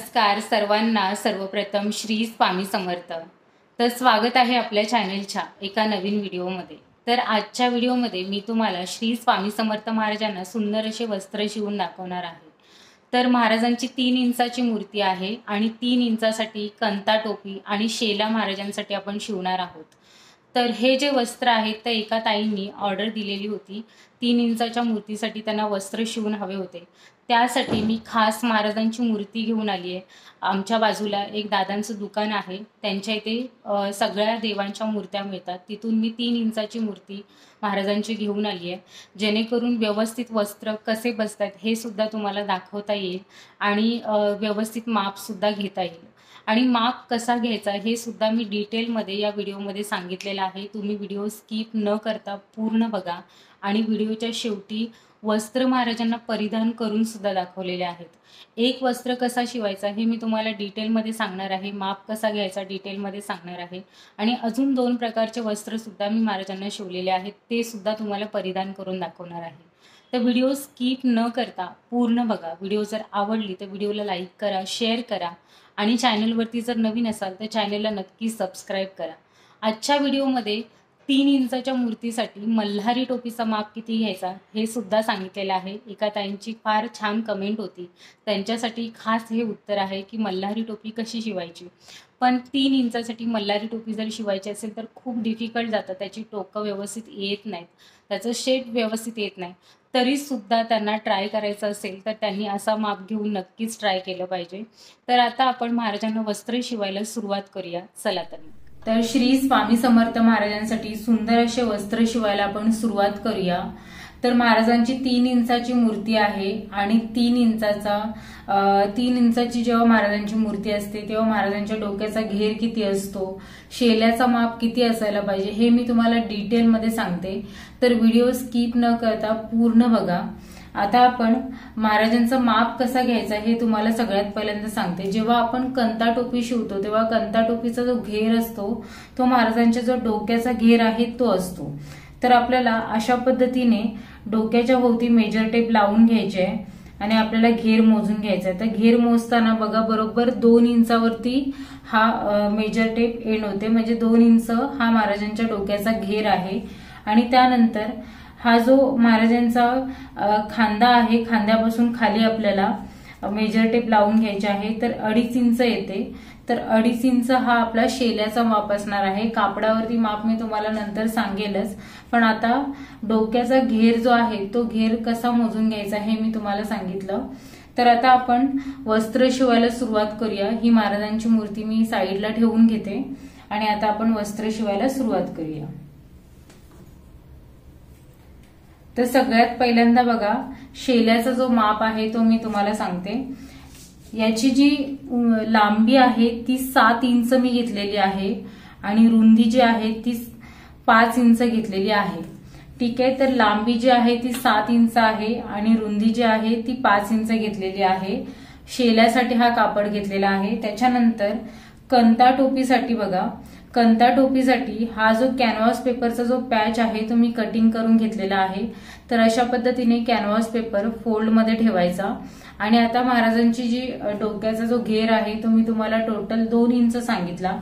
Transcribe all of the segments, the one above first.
नमस्कार सर्वांना। सर्वप्रथम श्री स्वामी समर्थ। तर स्वागत आहे आपल्या चॅनलच्या एका नवीन व्हिडिओमध्ये। तर आजच्या व्हिडिओमध्ये मी तुम्हाला श्री स्वामी समर्थ महाराजांना सुंदर असे वस्त्र शिवून दाखवणार आहे। तर महाराजांची 3 इंचाची मूर्ती आहे आणि 3 इंचासाठी कंता टोपी आणि शेला महाराजांसाठी आपण शिवणार आहोत। तर हे जे वस्त्र आहेत ते एका ताईंनी ऑर्डर दिलेली होती। 3 इंचाच्या मूर्तीसाठी त्यांना वस्त्र शिवून हवे होते। त्यासाठी मी खास महाराजांची मूर्ती घेऊन आली आहे। आमच्या बाजूला एक दादांचं दुकान आहे, त्यांच्या इथे सगळ्या देवांच्या मूर्त्या मिळतात। तिथून मी 3 इंचाची मूर्ती महाराजांची घेऊन आली आहे, जेणेकरून व्यवस्थित वस्त्र कसे बसतात हे सुद्धा तुम्हाला दाखवता येईल आणि व्यवस्थित माप सुद्धा घेता येईल। आणि माप कसा घ्यायचा हे सुद्धा मी डिटेलमध्ये या व्हिडिओमध्ये सांगितलेलं आहे। तुम्ही व्हिडिओ स्किप न करता पूर्ण बघा आणि व्हिडिओच्या शेवटी वस्त्र महाराजांना परिधान करून सुद्धा दाखवलेले आहेत। एक वस्त्र कसा शिवायचा हे मी तुम्हाला डिटेलमध्ये सांगणार आहे, माप कसा घ्यायचा डिटेलमध्ये सांगणार आहे आणि अजून 2 प्रकारचे वस्त्र सुद्धा मी महाराजांना शिवलेले आहेत, ते सुद्धा तुम्हाला परिधान करून दाखवणार आहे। तर व्हिडिओ स्किप न करता पूर्ण बघा। व्हिडिओ जर आवडली तर व्हिडिओला लाईक करा, शेअर करा आणि चॅनलवरती जर नवीन असाल तर चॅनलला नक्की सबस्क्राईब करा। आजच्या व्हिडिओमध्ये 3 इंचाच्या मूर्तीसाठी मल्हारी टोपीचा माप किती घ्यायचा हे सुद्धा सांगितलेलं आहे। एका ताईंची फार छान कमेंट होती, त्यांच्यासाठी खास हे उत्तर आहे की मल्हारी टोपी कशी शिवायची। पण 3 इंचासाठी मल्हारी टोपी जर शिवायची असेल तर खूप डिफिकल्ट जातं, त्याची टोकं व्यवस्थित येत नाहीत, त्याचं शेप व्यवस्थित येत नाही। तरी सुद्धा त्यांना ट्राय करायचं असेल तर त्यांनी असा माप घेऊन नक्कीच ट्राय केलं पाहिजे। तर आता आपण महाराजांना वस्त्र शिवायला सुरुवात करूया, चला तर श्री स्वामी समर्थ महाराजांसाठी सुंदर असे वस्त्र शिवायला आपण सुरुवात करूया। तर महाराजांची 3 इंचाची मूर्ती आहे आणि 3 इंचाची जेव्हा महाराजांची मूर्ती असते तेव्हा महाराजांच्या डोक्याचा घेर किती असतो, शेल्याचा माप किती असायला पाहिजे हे मी तुम्हाला डिटेलमध्ये सांगते। तर व्हिडिओ स्किप न करता पूर्ण बघा। आता आपण महाराजांचं माप कसा घ्यायचा हे तुम्हाला सगळ्यात पहिल्यांदा सांगते। जेव्हा आपण कंता टोपी शिवतो तेव्हा कंता टोपीचा जो घेर असतो तो महाराजांच्या जो डोक्याचा घेर आहे तो असतो। तर आपल्याला अशा पद्धतीने डोक्याच्या भोवती मेजर टेप लावून घ्यायचे आहे आणि आपल्याला घेर मोजून घ्यायचा आहे। तर घेर मोजताना बघा बरोबर 2 इंचावरती हा मेजर टेप एंड होते, म्हणजे 2 इंच हा महाराजांच्या डोक्याचा घेर आहे। आणि त्यानंतर हा जो महाराजांचा खांदा आहे, खांद्यापासून खाली आपल्याला मेजर टेप लावून घ्यायचे आहे। तर 2.5 इंच येते। तर 2.5 इंच हा आपला शेल्याचा माप असणार आहे। कापडावरती माप मी तुम्हाला नंतर सांगेलच, पण आता डोक्याचा घेर जो आहे तो घेर कसा मोजून घ्यायचा हे मी तुम्हाला सांगितलं। तर आता आपण वस्त्र शिवायला सुरुवात करूया। ही महाराजांची मूर्ती मी साईडला ठेवून घेते आणि आता आपण वस्त्र शिवायला सुरुवात करूया। तर सगळ्यात पहिल्यांदा बघा, शेल्याचा जो माप आहे तो मी तुम्हाला सांगते। याची जी लांबी आहे ती 7 इंच मी घेतलेली आहे आणि रुंदी जी आहे ती 5 इंच घेतलेली आहे। ठीक आहे, तर लांबी जी आहे ती 7 इंच आहे आणि रुंदी जी आहे ती 5 इंच घेतलेली आहे। शेल्यासाठी हा कापड घेतलेला आहे। त्याच्यानंतर कंता टोपीसाठी बघा, कंता टोपीसाठी हा जो कॅनव्हास पेपरचा जो पॅच आहे तो मी कटिंग करून घेतलेला आहे। तर अशा पद्धतीने कॅनव्हास पेपर फोल्ड मध्ये ठेवायचा आणि आता महाराजांची जी डोक्याचा जो घेर आहे तो मी तुम्हाला टोटल 2 इंच सांगितला।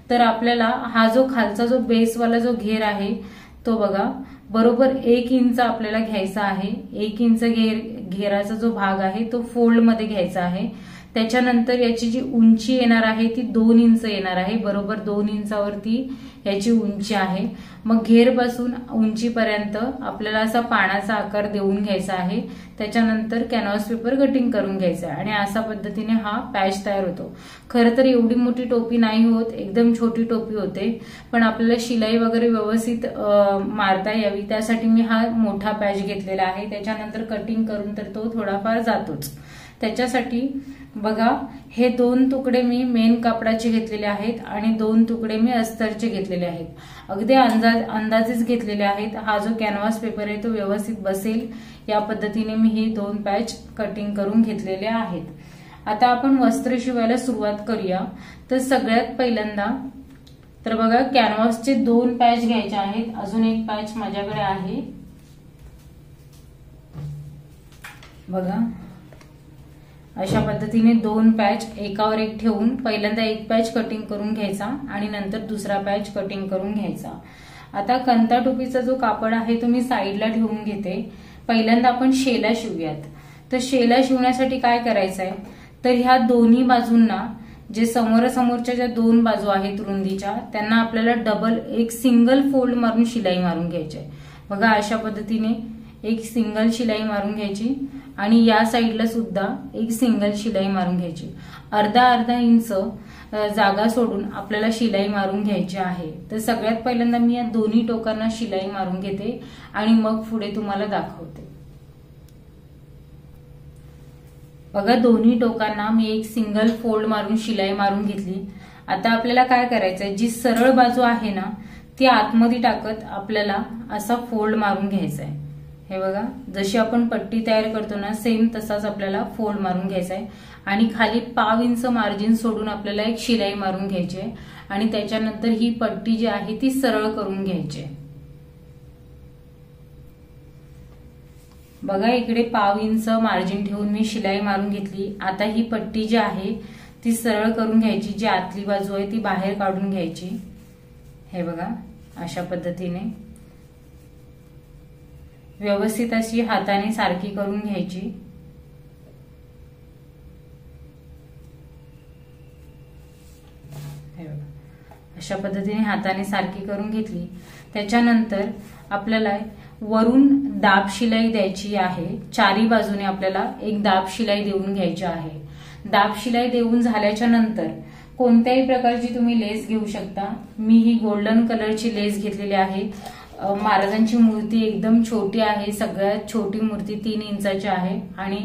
तर आपल्याला हा जो खालचा जो बेसवाला जो घेर आहे तो बघा बरोबर 1 इंच आपल्याला घ्यायचा आहे। 1 इंच घेराचा जो भाग आहे तो फोल्ड मध्ये घ्यायचा आहे। त्याच्यानंतर याची जी उंची येणार आहे ती 2 इंच येणार आहे। बरोबर 2 इंचावरती याची उंची आहे। मग घेरपासून उंचीपर्यंत आपल्याला असा पानाचा आकार देऊन घ्यायचा आहे। त्याच्यानंतर कॅनव्हास पेपर कटिंग करून घ्यायचा आहे आणि अशा पद्धतीने हा पॅच तयार होतो। खरं तर एवढी मोठी टोपी नाही होत, एकदम छोटी टोपी होते, पण आपल्याला शिलाई वगैरे व्यवस्थित मारता यावी त्यासाठी मी हा मोठा पॅच घेतलेला आहे। त्याच्यानंतर कटिंग करून तर तो थोडाफार जातोच। त्याच्यासाठी बघा हे 2 तुकडे मी मेन कापडाचे घेतलेले आहेत आणि 2 तुकडे मी अस्तरचे घेतलेले आहेत। अगदी अंदाजेच घेतलेले आहेत। हा जो कॅनव्हास पेपर आहे तो व्यवस्थित बसेल या पद्धतीने मी हे 2 पॅच कटिंग करून घेतलेले आहेत। आता आपण वस्त्र शिवायला सुरुवात करूया। तर सगळ्यात पहिल्यांदा तर बघा कॅनव्हासचे 2 पॅच घ्यायचे आहेत। अजून एक पॅच माझ्याकडे आहे बघा, अशा पद्धतीने 2 पॅच एकावर एक ठेवून पहिल्यांदा एक पॅच कटिंग करून घ्यायचा आणि नंतर दुसरा पॅच कटिंग करून घ्यायचा। आता कंता टोपीचा जो कापड आहे तो मी साईडला ठेवून घेते। पहिल्यांदा आपण शेला शिवूयात। तर शेला शिवण्यासाठी काय करायचं आहे, तर ह्या दोन्ही बाजूंना जे समोरासमोरच्या ज्या 2 बाजू आहेत रुंदीच्या त्यांना आपल्याला डबल एक सिंगल फोल्ड मारून शिलाई मारून घ्यायची आहे। बघा अशा पद्धतीने एक सिंगल शिलाई मारून घ्यायची आणि या साईडला सुद्धा एक सिंगल शिलाई मारून घ्यायची। अर्धा इंच जागा सोडून आपल्याला शिलाई मारून घ्यायची आहे। तर सगळ्यात पहिल्यांदा मी या दोन्ही टोकांना शिलाई मारून घेते आणि मग पुढे तुम्हाला दाखवते। बघा दोन्ही टोकांना मी एक सिंगल फोल्ड मारून शिलाई मारून घेतली। आता आपल्याला काय करायचंय, जी सरळ बाजू आहे ना ती आतमध्ये टाकत आपल्याला असा फोल्ड मारून घ्यायचा आहे। हे बघा जशी आपण पट्टी तयार करतो ना सेम तसाच आपल्याला फोल्ड मारून घ्यायचा आहे आणि खाली पाव इंच मार्जिन सोडून आपल्याला एक शिलाई मारून घ्यायची आहे आणि त्याच्यानंतर ही पट्टी जी आहे ती सरळ करून घ्यायची आहे। बघा इकडे पाव इंच मार्जिन ठेवून मी शिलाई मारून घेतली। आता ही पट्टी जी आहे ती सरळ करून घ्यायची, जी आतली बाजू आहे ती बाहेर काढून घ्यायची। हे बघा अशा पद्धतीने व्यवस्थित अशी हाताने सारखी करून घ्यायची। हे बघा अशा पद्धतीने हाताने सारखी करून घेतली। त्याच्यानंतर आपल्याला वरून दाब शिलाई द्यायची आहे। चारी बाजूने आपल्याला एक दाब शिलाई देऊन घ्यायची आहे। दाब शिलाई देऊन झाल्याच्या नंतर कोणत्याही प्रकारची तुम्ही लेस घेऊ शकता। मी ही गोल्डन कलरची लेस घेतलेली आहे। महाराजांची मूर्ती एकदम छोटी आहे, सगळ्यात छोटी मूर्ती 3 इंचाची आहे आणि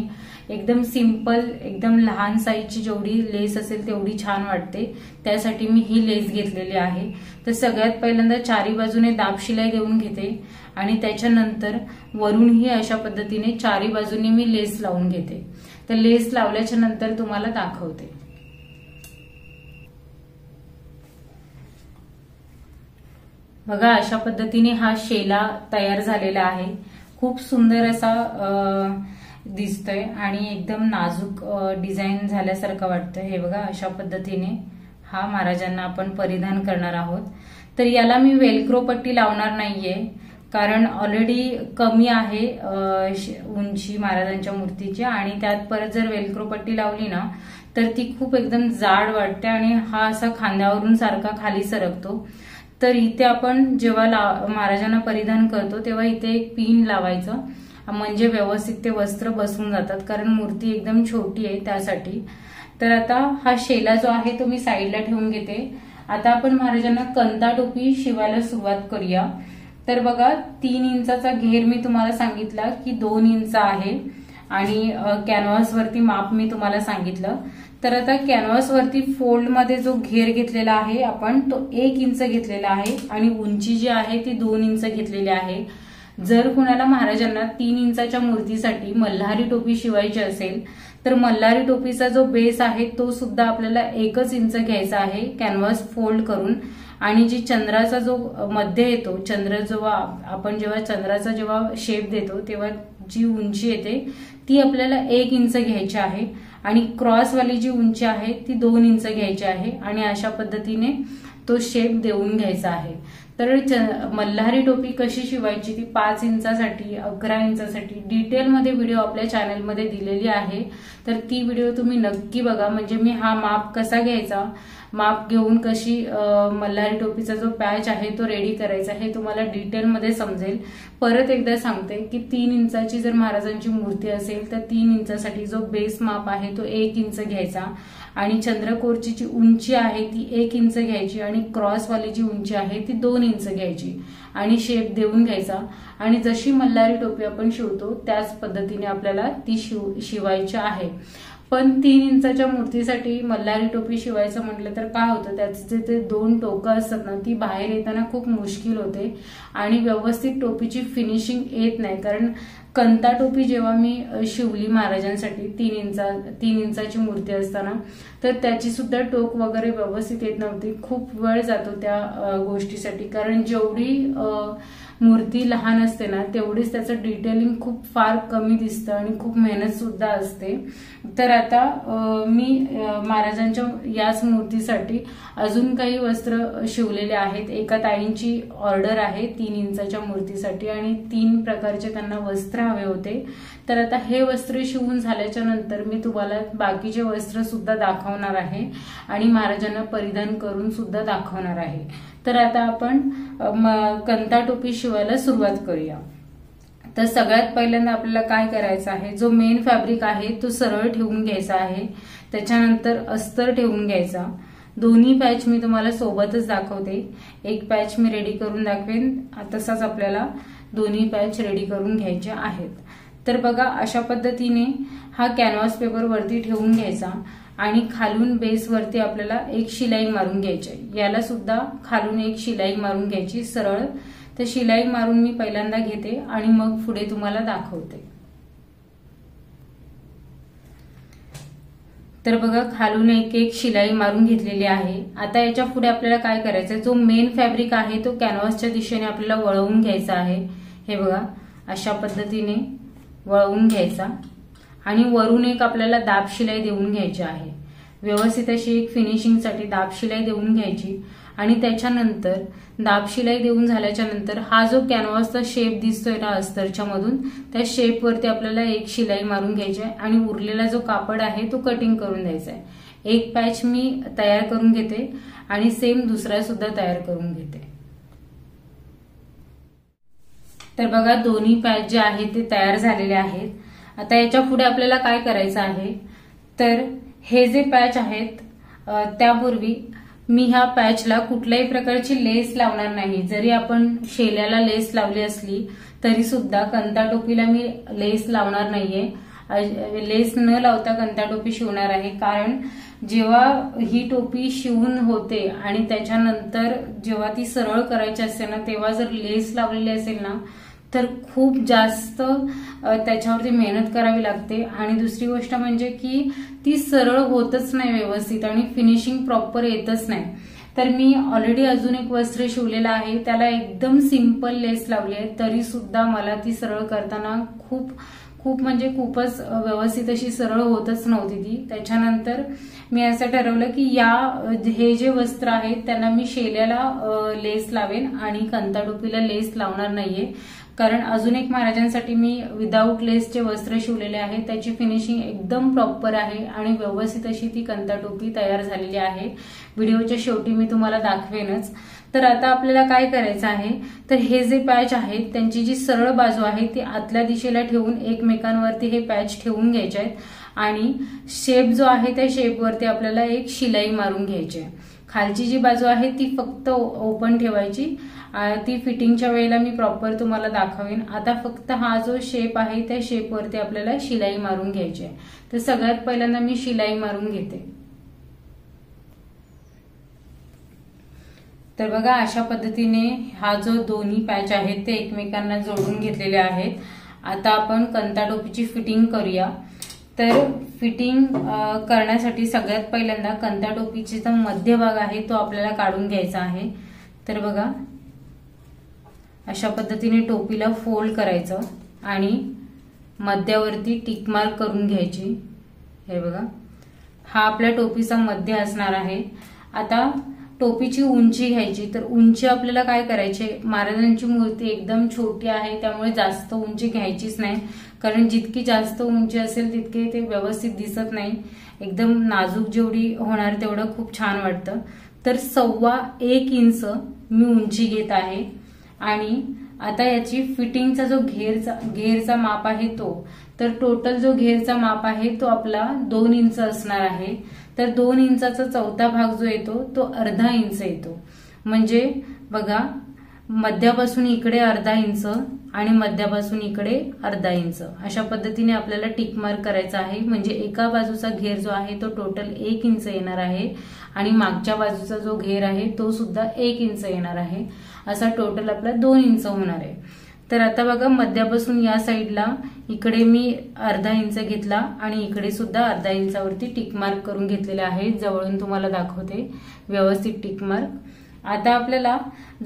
एकदम सिंपल एकदम लहान साईजची जेवढी लेस असेल तेवढी छान वाटते, त्यासाठी मी ही लेस घेतलेली आहे। तर सगळ्यात पहिल्यांदा चारी बाजूने दाब शिलाई देऊन घेते आणि त्याच्यानंतर वरूनही अशा पद्धतीने चारी बाजूने मी लेस लावून घेते। तर लेस लावल्याच्या नंतर तुम्हाला दाखवते। बघा अशा पद्धतीने हा शेला तयार झालेला आहे। खूप सुंदर असा दिसतोय आणि एकदम नाजूक डिझाईन झाल्यासारखं वाटतंय। हे बघा अशा पद्धतीने हा महाराजांना आपण परिधान करणार आहोत। तर याला मी वेलक्रो पट्टी लावणार नाहीये कारण ऑलरेडी कमी आहे उंची महाराजांच्या मूर्तीची आणि त्यात परत जर वेलक्रो पट्टी लावली ना तर ती खूप एकदम जाड वाटते आणि हा असा खांद्यावरून सारखा खाली सरकतो। तर इथे आपण जेव्हा महाराजांना परिधान करतो तेव्हा इथे एक पिन लावायचं म्हणजे व्यवस्थित ते वस्त्र बसून जातात, कारण मूर्ती एकदम छोटी आहे त्यासाठी। तर आता हा शेला जो आहे तो मी साईडला ठेवून घेते। आता आपण महाराजांना कंता टोपी शिवायला सुरुवात करूया। तर बघा 3 इंचाचा घेर मी तुम्हाला सांगितला की 2 इंच आहे आणि कॅनव्हास वरती माप मी तुम्हाला सांगितलं। तर आता कॅनव्हास वरती फोल्ड मध्ये जो घेर घेतलेला आहे आपण तो 1 इंच घेतलेला आहे आणि उंची जी आहे ती 2 इंच घेतलेली आहे। जर कुणाला महाराजांना 3 इंचाच्या मूर्तीसाठी मल्हारी टोपी शिवायची असेल तर मल्हारी टोपीचा जो बेस आहे तो सुद्धा आपल्याला 1 इंच घ्यायचा आहे कॅनव्हास फोल्ड करून आणि जी चंद्राचा जो मध्ये येतो, चंद्र जेव्हा चंद्राचा जेव्हा शेप देतो तेव्हा जी उंची येते ती आपल्याला 1 इंच घ्यायची आहे आणि क्रॉसवाली जी उंची आहे ती 2 इंच घ्यायची आहे आणि अशा पद्धतीने तो शेप देऊन घ्यायचा आहे। तर मल्हारी टोपी कशी शिवायची ती 5 इंचासाठी 11 इंचासाठी डिटेलमध्ये व्हिडिओ आपल्या चॅनलमध्ये दिलेली आहे। तर ती व्हिडिओ तुम्ही नक्की बघा, म्हणजे मी हा माप कसा घ्यायचा, माप घेऊन कशी मल्हारी टोपीचा जो पॅच आहे तो रेडी करायचा हे तुम्हाला डिटेलमध्ये समजेल। परत एकदा सांगते की 3 इंचाची जर महाराजांची मूर्ती असेल तर 3 इंचासाठी जो बेस माप आहे तो 1 इंच घ्यायचा आणि चंद्रकोरची जी उंची आहे ती 1 इंच घ्यायची आणि क्रॉसवाली जी उंची आहे ती 2 इंच घ्यायची आणि शेप देऊन घ्यायचा आणि जशी मल्हारी टोपी आपण शिवतो त्याच पद्धतीने आपल्याला ती शिवायची आहे। पण 3 इंचाच्या मूर्तीसाठी मल्हारी टोपी शिवायचं म्हटलं तर काय होतं, त्याचे जे 2 टोकं असतात ना ती बाहेर येताना खूप मुश्किल होते आणि व्यवस्थित टोपीची फिनिशिंग येत नाही। कारण कंता टोपी जेव्हा मी शिवली महाराजांसाठी 3 इंचाची मूर्ती असताना तर त्याची सुद्धा टोक वगैरे व्यवस्थित येत नव्हती। खूप वेळ जातो त्या गोष्टीसाठी, कारण जेवढी मूर्ती लहान असते ना तेवढीच त्याचं डिटेलिंग खूप फार कमी दिसतं आणि खूप मेहनत सुद्धा असते। तर आता मी महाराजांच्या याच मूर्तीसाठी अजून काही वस्त्र शिवलेले आहेत। एका ताईंची ऑर्डर आहे 3 इंचाच्या मूर्तीसाठी आणि 3 प्रकारचे त्यांना वस्त्र हवे होते। तर आता हे वस्त्र शिवून झाल्याच्या नंतर मी तुम्हाला बाकीचे वस्त्र सुद्धा दाखवणार आहे आणि महाराजांना परिधान करून सुद्धा दाखवणार आहे। तर आता आपण कंता टोपी शिवायला सुरुवात करूया। तर सगळ्यात पहिल्यांदा आपल्याला काय करायचं आहे, जो मेन फॅब्रिक आहे तो सरळ ठेवून घ्यायचा आहे। त्याच्यानंतर अस्तर ठेवून घ्यायचा। दोन्ही पॅच मी तुम्हाला सोबतच दाखवते। एक पॅच मी रेडी करून दाखवेन, तसाच आपल्याला दोन्ही पॅच रेडी करून घ्यायचे आहेत। तर बघा अशा पद्धतीने हा कॅनव्हास पेपर वरती ठेवून घ्यायचा आणि खालून बेस वरती आपल्याला एक शिलाई मारून घ्यायची। याला सुद्धा खालून एक शिलाई मारून घ्यायची सरळ। तर शिलाई मारून मी पहिल्यांदा घेते आणि मग पुढे तुम्हाला दाखवते। तर बघा खालून एक एक शिलाई मारून घेतलेली आहे। आता याच्या पुढे आपल्याला काय करायचं, जो मेन फॅब्रिक आहे तो कॅनव्हासच्या दिशेने आपल्याला वळवून घ्यायचा आहे। हे बघा अशा पद्धतीने वळवून घ्यायचा आणि वरून एक आपल्याला दाब शिलाई देऊन घ्यायची आहे। व्यवस्थित अशी एक फिनिशिंगसाठी दाब शिलाई देऊन घ्यायची आणि त्याच्यानंतर दाब शिलाई देऊन झाल्याच्या नंतर हा जो कॅनव्हासचा शेप दिसतोय ना अस्तरच्या मधून, त्या शेप वरती आपल्याला एक शिलाई मारून घ्यायची आहे आणि उरलेला जो कापड आहे तो कटिंग करून द्यायचा आहे। एक पॅच मी तयार करून घेते आणि सेम दुसरा सुद्धा तयार करून घेते। तर बघा दोन्ही पॅच जे आहेत ते तयार झालेले आहेत। आता याच्या पुढे आपल्याला काय करायचं आहे, तर हे जे पॅच आहेत त्यापूर्वी मी ह्या पॅचला कुठल्याही प्रकारची लेस लावणार नाही। जरी आपण शेल्याला लेस लावली असली तरी सुद्धा कंता टोपीला मी लेस लावणार नाहीये। लेस न लावता कंता टोपी शिवणार आहे, कारण जेव्हा ही टोपी शिवून होते आणि त्याच्यानंतर जेव्हा ती सरळ करायची असते ना तेव्हा जर लेस लावलेली असेल ना तर खूप जास्त त्याच्यावरती मेहनत करावी लागते आणि दुसरी गोष्ट म्हणजे की ती सरळ होतच नाही व्यवस्थित आणि फिनिशिंग प्रॉपर येतच नाही। तर मी ऑलरेडी अजून एक वस्त्र शिवलेलं आहे, त्याला एकदम सिंपल लेस लावली आहे, तरी सुद्धा मला ती सरळ करताना खूप म्हणजे खूपच व्यवस्थित अशी सरळ होतच नव्हती ती। त्याच्यानंतर मी असं ठरवलं की हे जे वस्त्र आहेत त्यांना मी शेल्याला लेस लावेन आणि कंता टोपीला लेस लावणार नाहीये, कारण अजून एक महाराजांसाठी मी विदाऊट लेसचे वस्त्र शिवलेले आहे। त्याची फिनिशिंग एकदम प्रॉपर आहे आणि व्यवस्थित अशी ती कंता टोपी तयार झालेली आहे। व्हिडिओच्या शेवटी मी तुम्हाला दाखवेनच। तर आता आपल्याला काय करायचं आहे, तर हे जे पॅच आहेत त्यांची जी सरळ बाजू आहे ती आतल्या दिशेला ठेवून एकमेकांवरती हे पॅच ठेवून घ्यायचे आहेत आणि शेप जो आहे त्या शेपवरती आपल्याला एक शिलाई मारून घ्यायची आहे। खालची जी बाजू आहे ती फक्त ओपन ठेवायची, ती फिटिंगच्या वेळेला मी प्रॉपर तुम्हाला दाखवेन। आता फक्त हा जो शेप आहे त्या शेपवरती आपल्याला शिलाई मारून घ्यायची आहे। तर सगळ्यात पहिल्यांदा मी शिलाई मारून घेते। तर बघा अशा पद्धतीने हा जो दोन्ही पॅच आहेत ते एकमेकांना जोडून घेतलेले आहेत। आता आपण कंता टोपीची फिटिंग करूया। तर फिटिंग करण्यासाठी सगळ्यात पहिल्यांदा कंता टोपीचा जो मध्यभाग आहे तो आपल्याला काढून घ्यायचा आहे। तर बघा अशा पद्धतीने टोपीला फोल्ड करायचं आणि मध्यावरती टिक मार्क करून घ्यायची। हे बघा हा आपल्या टोपीचा मध्य असणार आहे। आता टोपीची उंची घ्यायची। तर उंची आपल्याला काय करायची, महाराजांची मूर्ती एकदम छोटी आहे त्यामुळे जास्त उंची घ्यायचीच नाही, कारण जितकी जास्त उंची असेल तितके ते व्यवस्थित दिसत नाही। एकदम नाजूक जेवढी होणार तेवढं खूप छान वाटतं। तर 1.25 इंच मी उंची घेत आहे आणि आता याची फिटिंगचा जो घेरचा माप आहे तो, तर टोटल जो घेरचा माप आहे तो आपला 2 इंच असणार आहे। तर 2 इंचाचा चौथा भाग जो येतो तो अर्धा इंच येतो। म्हणजे बघा मध्यापासून इकडे अर्धा इंच आणि मध्यापासून इकडे अर्धा इंच अशा पद्धतीने आपल्याला टिक मार्क करायचा आहे। म्हणजे एका बाजूचा घेर जो आहे तो टोटल 1 इंच येणार आहे आणि मागच्या बाजूचा जो घेर आहे तो सुद्धा 1 इंच येणार आहे। असा टोटल आपला 2 इंच होणार आहे। तर आता बघा मध्यापासून या साईडला इकडे मी अर्धा इंच घेतला आणि इकडे सुद्धा अर्धा इंचावरती टिक मार्क करून घेतलेले आहे। जवळून तुम्हाला दाखवते व्यवस्थित टिक मार्क। आता आपल्याला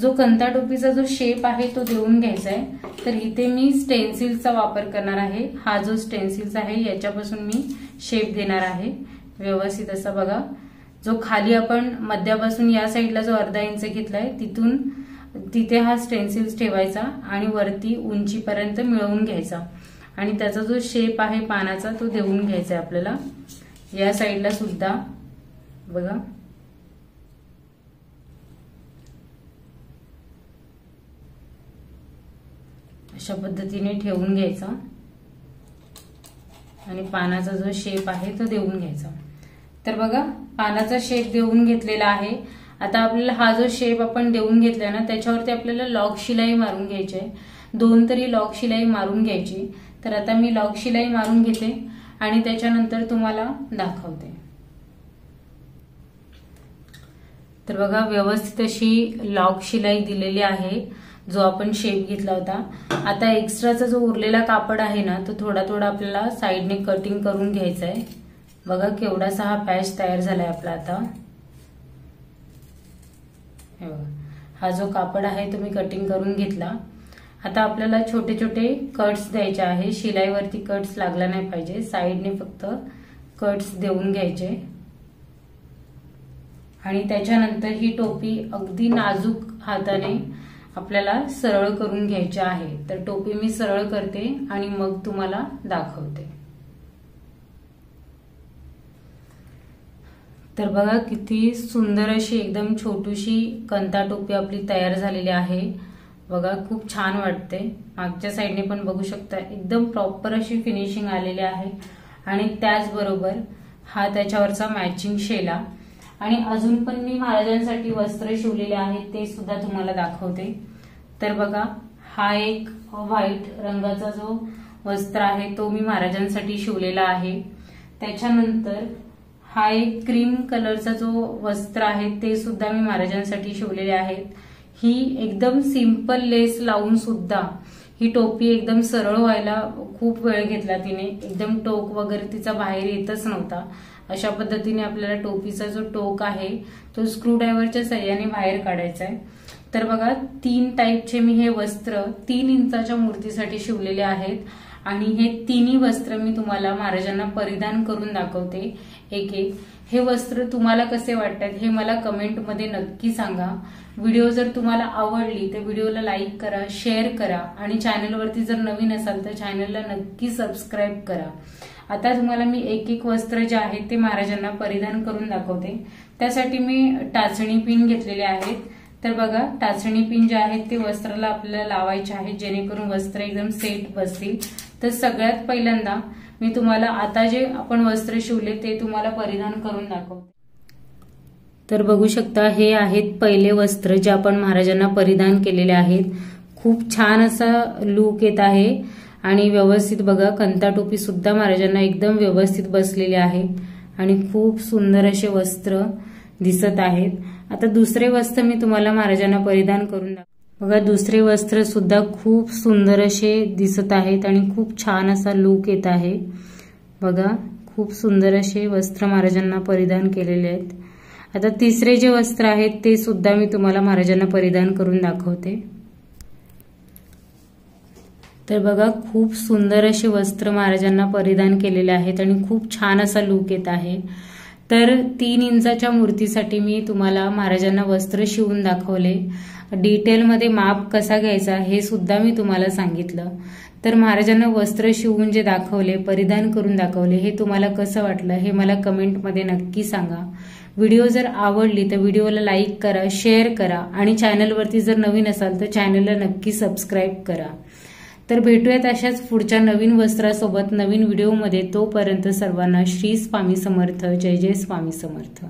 जो कंता टोपीचा जो शेप आहे तो देऊन घ्यायचा आहे। तर इथे मी स्टेन्सिलचा वापर करणार आहे। हा जो स्टेन्सिल्स आहे याच्यापासून मी शेप देणार आहे व्यवस्थित असा बघा। जो खाली आपण मध्यापासून या साईडला जो अर्धा इंच घेतलाय तिथून तिथे हा स्टेन्सिल्स ठेवायचा आणि वरती उंचीपर्यंत मिळवून घ्यायचा आणि त्याचा जो शेप आहे पानाचा तो देऊन घ्यायचा आहे आपल्याला। या साईडला सुद्धा बघा अशा पद्धतीने ठेवून घ्यायचा आणि पानाचा जो शेप आहे तो देऊन घ्यायचा। तर बघा पानाचा शेप देऊन घेतलेला आहे। आता आपल्याला हा जो शेप आपण देऊन घेतला ना त्याच्यावरती आपल्याला लॉक शिलाई मारून घ्यायची आहे। 2 तरी लॉक शिलाई मारून घ्यायची। तर आता मी लॉक शिलाई मारून घेते आणि त्याच्यानंतर तुम्हाला दाखवते। तर बघा व्यवस्थित अशी लॉक शिलाई दिलेली आहे जो आपण शेप घेतला होता। आता एक्स्ट्राचा जो उरलेला कापड आहे ना तो थोडा थोडा आपल्याला साइडने कटिंग करून घ्यायचा आहे। बघा केवढासा हा पॅच तयार झालाय आपला। आता हे बघा हा जो कापड आहे तो मी कटिंग करून घेतला। आता आपल्याला छोटे छोटे कट्स द्यायचे आहे। शिलाईवरती कट्स लागला नाही पाहिजे, साइडने फक्त कट्स देऊन घ्यायचे आणि त्याच्यानंतर ही टोपी अगदी नाजूक हाताने आपल्याला सरळ करून घ्यायची आहे। तर टोपी मी सरळ करते आणि मग तुम्हाला दाखवते। तर बघा किती सुंदर अशी एकदम छोटीशी कंता टोपी आपली तयार झालेली आहे। बघा खूप छान वाटते। मागच्या साइडने पण बघू शकता एकदम प्रॉपर अशी फिनिशिंग आलेली आहे आणि त्याचबरोबर हा त्याच्यावरचा मॅचिंग शेला आणि अजून पण मी महाराजांसाठी वस्त्र शिवलेले आहेत ते सुद्धा तुम्हाला दाखवते। तर बघा हा एक व्हाईट रंगाचा जो वस्त्र आहे तो मी महाराजांसाठी शिवलेला आहे। त्याच्यानंतर हा एक क्रीम कलरचा जो वस्त्र आहे ते सुद्धा मी महाराजांसाठी शिवलेले आहेत। ही एकदम सिंपल लेस लावून सुद्धा ही टोपी एकदम सरळ व्हायला खूप वेळ घेतला तिने। एकदम टोक वगैरे तिचा बाहेर येतच नव्हता। अशा पद्धतीने आपल्याला टोपीचा जो टोक आहे तो स्क्रूड्रायव्हरच्या साहाय्याने बाहेर काढायचा आहे। तर बघा 3 टाईपचे मी हे वस्त्र 3 इंचाच्या मूर्तीसाठी शिवलेले आहेत आणि हे तिन्ही वस्त्र मी तुम्हाला महाराजांना परिधान करून दाखवते एक एक। हे वस्त्र तुम्हाला कसे वाटतात हे मला कमेंटमध्ये नक्की सांगा। व्हिडिओ जर तुम्हाला आवडली तर व्हिडिओला लाईक करा, शेअर करा आणि चॅनलवरती जर नवीन असाल तर चॅनलला नक्की सबस्क्राईब करा। आता तुम्हाला मी एक एक वस्त्र जे आहे ते महाराजांना परिधान करून दाखवते। त्यासाठी मी टाचणी पिन घेतलेले आहेत। तर बघा टाचणी पिन जे आहेत ते वस्त्राला आपल्याला लावायचे आहे जेणेकरून वस्त्र एकदम सेट बसतील। तर सगळ्यात पहिल्यांदा मी तुम्हाला आता जे आपण वस्त्र शिवले ते तुम्हाला परिधान करून दाखवते। तर बघू शकता हे आहेत पहिले वस्त्र जे आपण महाराजांना परिधान केलेले आहेत। खूप छान असा लुक येत आहे आणि व्यवस्थित बघा कंता टोपी सुद्धा महाराजांना एकदम व्यवस्थित बसलेली आहे आणि खूप सुंदर असे वस्त्र दिसत आहेत। आता दुसरे वस्त्र मी तुम्हाला महाराजांना परिधान करून बघा दुसरे वस्त्र सुद्धा खूप सुंदर असे दिसत आहेत आणि खूप छान असा लुक येत आहे। बघा खूप सुंदर असे वस्त्र महाराजांना परिधान केलेले आहेत। आता तिसरे जे वस्त्र आहेत ते सुद्धा मी तुम्हाला महाराजांना परिधान करून दाखवते। तर बघा खूप सुंदर असे वस्त्र महाराजांना परिधान केलेले आहेत आणि खूप छान असा लुक येत आहे। तर 3 इंचाच्या मूर्तीसाठी मी तुम्हाला महाराजांना वस्त्र शिवून दाखवले। डिटेलमध्ये माप कसा घ्यायचा हे सुद्धा मी तुम्हाला सांगितलं। तर महाराजांना वस्त्र शिवून जे दाखवले परिधान करून दाखवले हे तुम्हाला कसं वाटलं हे मला कमेंटमध्ये नक्की सांगा। व्हिडिओ जर आवडली तर व्हिडिओला लाईक करा, शेअर करा आणि चॅनलवरती जर नवीन असाल तर चॅनलला नक्की सबस्क्राईब करा। तर भेटूयात अशाच पुढच्या नवीन वस्त्रासोबत नवीन व्हिडिओमध्ये। तोपर्यंत सर्वांना श्री स्वामी समर्थ। जय जय स्वामी समर्थ।